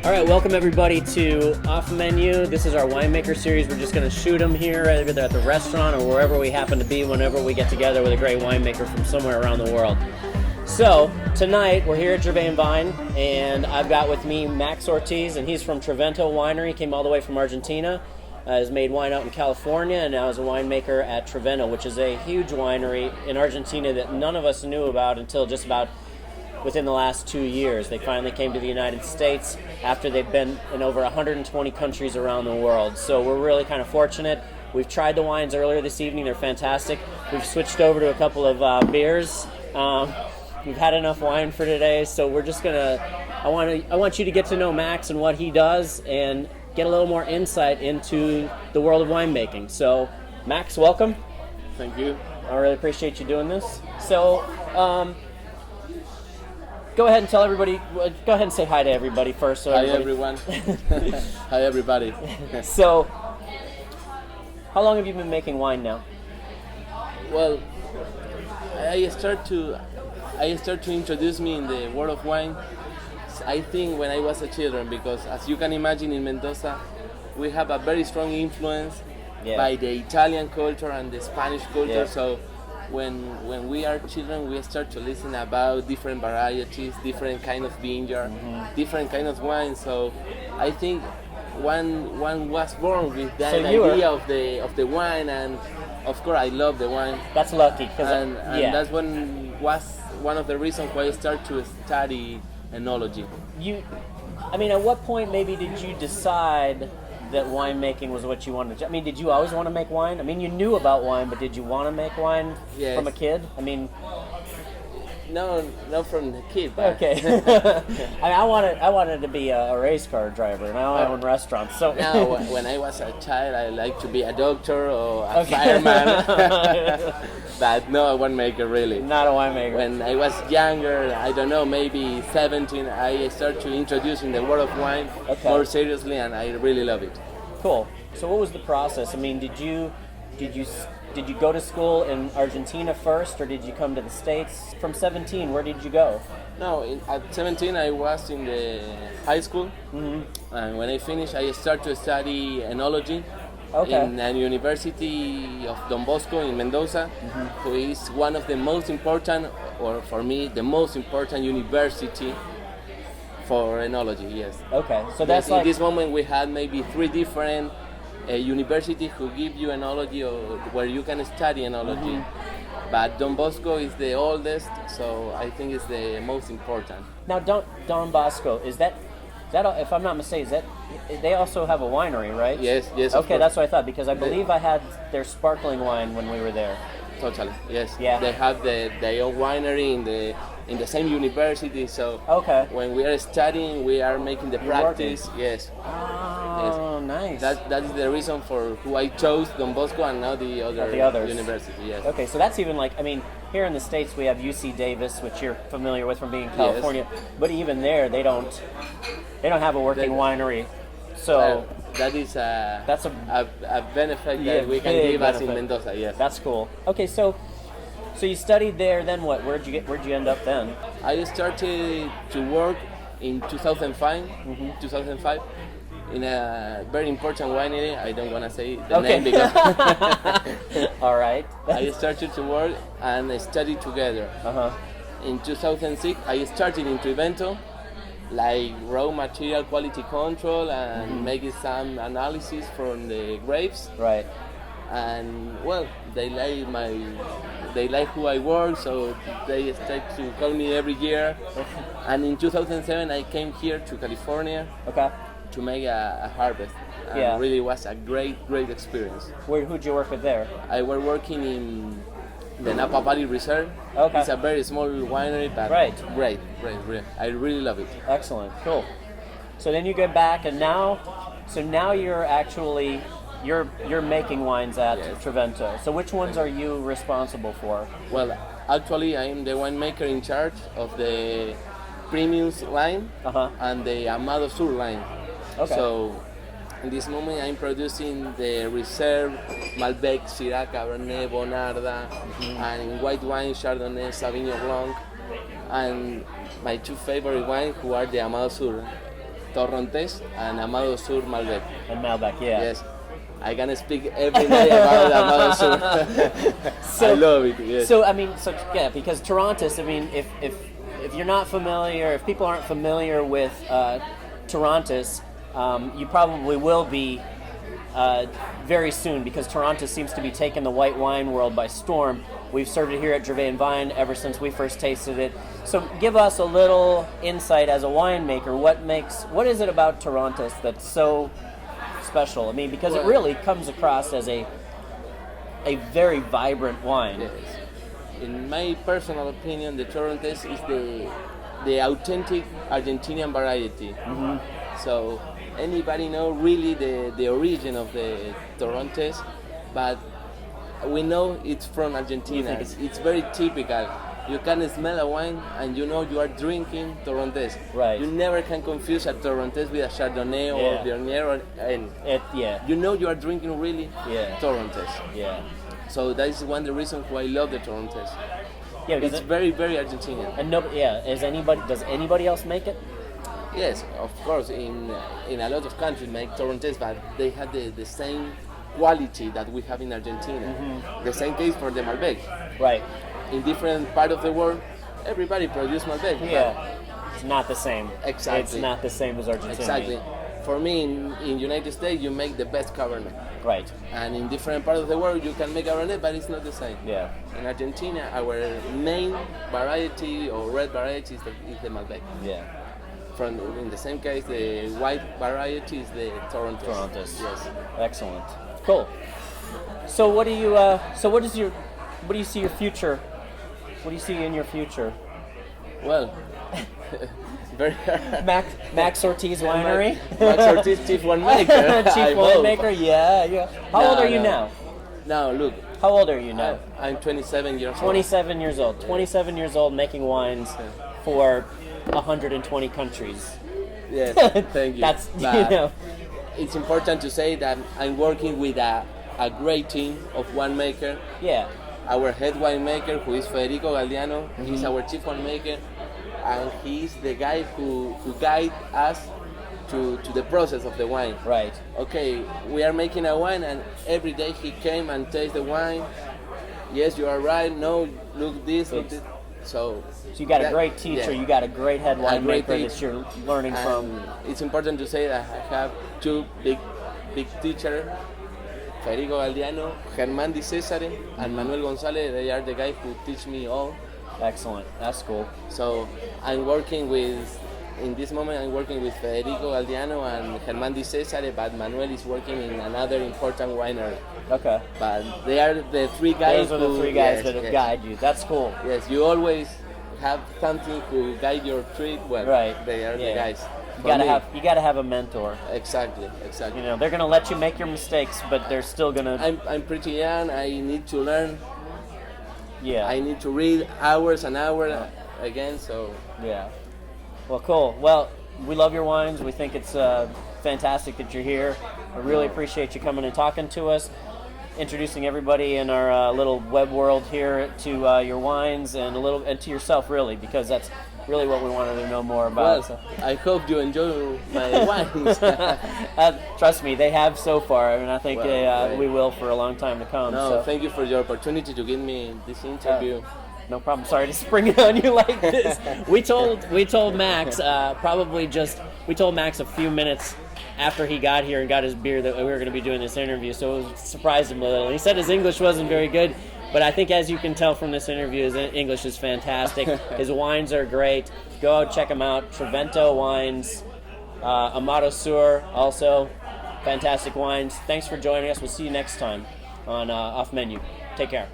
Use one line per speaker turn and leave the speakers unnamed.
All right, welcome everybody to Off Menu. This is our winemaker series. We're just going to shoot them here, either at the restaurant or wherever we happen to be whenever we get together with a great winemaker from somewhere around the world. So, tonight we're here at Trivento, and I've got with me Max Ortiz, and he's from Trivento Winery. Came all the way from Argentina. Has made wine out in California, and now is a winemaker at Trivento, which is a huge winery in Argentina that none of us knew about until just about within the last 2 years. They finally came to the United States after they've been in over 120 countries around the world. So we're really kind of fortunate. We've tried the wines earlier this evening. They're fantastic. We've switched over to a couple of beers. We've had enough wine for today, so we're just gonna. I want you to get to know Max and what he does, and get a little more insight into the world of winemaking. So, Max, welcome.
Thank you.
I really appreciate you doing this. So, go ahead and tell everybody. Go ahead and say hi to everybody first. So
hi everyone. Hi everybody.
So, how long have you been making wine now?
Well, I start to introduce me in the world of wine. I think when I was a children, because as you can imagine in Mendoza, we have a very strong influence by the Italian culture and the Spanish culture.
Yeah.
So when we are children, we start to listen about different varieties, different kind of vineyard, different kind of wine. So I think one was born with that idea of the wine, and of course I love the wine.
That's lucky,
and that's one of the reasons why I started to study enology.
At what point maybe did you decide that winemaking was what you wanted to? Did you always want to make wine? You knew about wine, but did you want to make wine from a kid?
No, not from the kid. But
okay. I wanted to be a race car driver, and I own restaurants. So
now, when I was a child, I liked to be a doctor or a fireman. But no, a winemaker really.
Not a winemaker.
When I was younger, I don't know, maybe 17, I started to introduce in the world of wine more seriously, and I really love it.
Cool. So what was the process? Did you go to school in Argentina first, or did you come to the States? From 17, where did you go?
No, at 17 I was in the high school, and when I finished, I started to study enology in a university of Don Bosco in Mendoza, who is one of the most important, or for me, the most important university for enology, yes.
Okay, so that's
in this moment we had maybe 3 different university who give you enology, or where you can study enology. But Don Bosco is the oldest, so I think it's the most important.
Now, Don Bosco, is that if I'm not mistaken, they also have a winery, right?
Yes.
Okay, that's what I thought, because I believe I had their sparkling wine when we were there.
Totally, yes.
Yeah.
They have their own winery in the same university, so when we are studying, we are making the practice. Yes.
Oh, nice.
That is the reason for who I chose Don Bosco and not the other university. Yes.
Okay, so that's even here in the States we have UC Davis, which you're familiar with from being in California, but even there they don't have a working winery. So
that is a benefit that we can give us in Mendoza. Yes.
That's cool. Okay, so you studied there. Then what? Where'd you end up then?
I started to work in 2005. 2005. In a very important winery. I don't want to say the name because.
All right.
I started to work and study together. In 2006, I started in Trivento, like raw material quality control and making some analysis from the grapes.
Right.
And well, they like who I work, so they start to call me every year. And in 2007, I came here to California. To make a harvest. And really was a great experience.
Who'd you work with there?
I was working in the Napa Valley Reserve. It's a very small winery, but great. I really love it.
Excellent, cool. So then you get back, and now you're actually you're making wines at Trivento. So which ones are you responsible for?
Well, actually, I am the winemaker in charge of the Premiums line and the Amado Sur line. So in this moment I'm producing the Reserve, Malbec, Syrah, Cabernet, Bonarda, and in white wine, Chardonnay, Sauvignon Blanc, and my 2 favorite wines who are the Amado Sur. Torrontés and Amado Sur Malbec.
And Malbec, yeah.
Yes. I can speak every night about Amado Sur. I love it. Yes.
So I mean, yeah, because Torrontés. I mean, if you're not familiar, if people aren't familiar with Torrontés, you probably will be very soon, because Torrontés seems to be taking the white wine world by storm. We've served it here at Trivento ever since we first tasted it. So give us a little insight as a winemaker. What is it about Torrontés that's so special? I mean, because it really comes across as a very vibrant wine.
Yes. In my personal opinion, the Torrontés is the authentic Argentinian variety. Mm-hmm. So anybody know really the origin of the Torrontés, but we know it's from Argentina. It's very typical. You can smell a wine and you know you are drinking Torrontés.
Right.
You never can confuse a Torrontés with a Chardonnay or Viognier, you know you are drinking really Torrontés.
Yeah.
So that is one of the reasons why I love the Torrontés.
Yeah,
it's very, very Argentinian.
And does anybody else make it?
Yes, of course. In a lot of countries make Torrontés, but they have the same quality that we have in Argentina. Mm-hmm. The same case for the Malbec.
Right.
In different part of the world, everybody produces Malbec.
Yeah. It's not the same.
Exactly.
It's not the same as Argentina.
Exactly. For me, in United States, you make the best Cabernet.
Right.
And in different parts of the world, you can make Cabernet, but it's not the same.
Yeah.
In Argentina, our main variety or red variety is the Malbec.
Yeah.
In the same case, the white variety is the Torrontés.
Torrontés.
Yes.
Excellent. Cool. So what do you see your future? What do you see in your future?
Well, very
Max Ortiz Winery.
Max Ortiz, chief winemaker.
Chief winemaker. Yeah. How old are you now?
Now, look.
How old are you now?
I'm 27 years old.
27 years old. 27 years old, making wines for 120 countries.
Yes, thank you.
That's,
It's important to say that I'm working with a great team of winemaker.
Yeah.
Our head winemaker, who is Federico Galdiano, he's our chief winemaker, and he's the guy who guides us to the process of the wine.
Right.
Okay, we are making a wine, and every day he came and tasted the wine. Yes, you are right. No, look this, look this. So
you got a great teacher, you got a great head winemaker that you're learning from.
It's important to say that I have two big teachers, Federico Galdiano, Germán Di Cesare, and Manuel González. They are the guys who teach me all.
Excellent, that's cool.
So in this moment I'm working with Federico Galdiano and Germán Di Cesare, but Manuel is working in another important winery.
Okay.
But they are the three guys.
Those are the three guys that guide you. That's cool.
Yes, you always have something to guide your trip. Well,
right.
They are the guys.
You gotta have a mentor.
Exactly.
You know, they're gonna let you make your mistakes, but they're still gonna.
I'm pretty young. I need to learn.
Yeah.
I need to read hours and hours again. So.
Yeah. Well, cool. Well, we love your wines. We think it's fantastic that you're here. I really appreciate you coming and talking to us, introducing everybody in our little web world here to your wines and to yourself, really, because that's really what we wanted to know more about.
Well, I hope you enjoy my wines.
Trust me, they have so far, and I think we will for a long time to come.
No, thank you for your opportunity to give me this interview.
No problem. Sorry to spring it on you like this. We told Max we told Max a few minutes after he got here and got his beer that we were going to be doing this interview, so it surprised him a little. He said his English wasn't very good, but I think as you can tell from this interview, his English is fantastic. His wines are great. Go out, check them out. Trivento wines, Amado Sur also, fantastic wines. Thanks for joining us. We'll see you next time on Off Menu. Take care.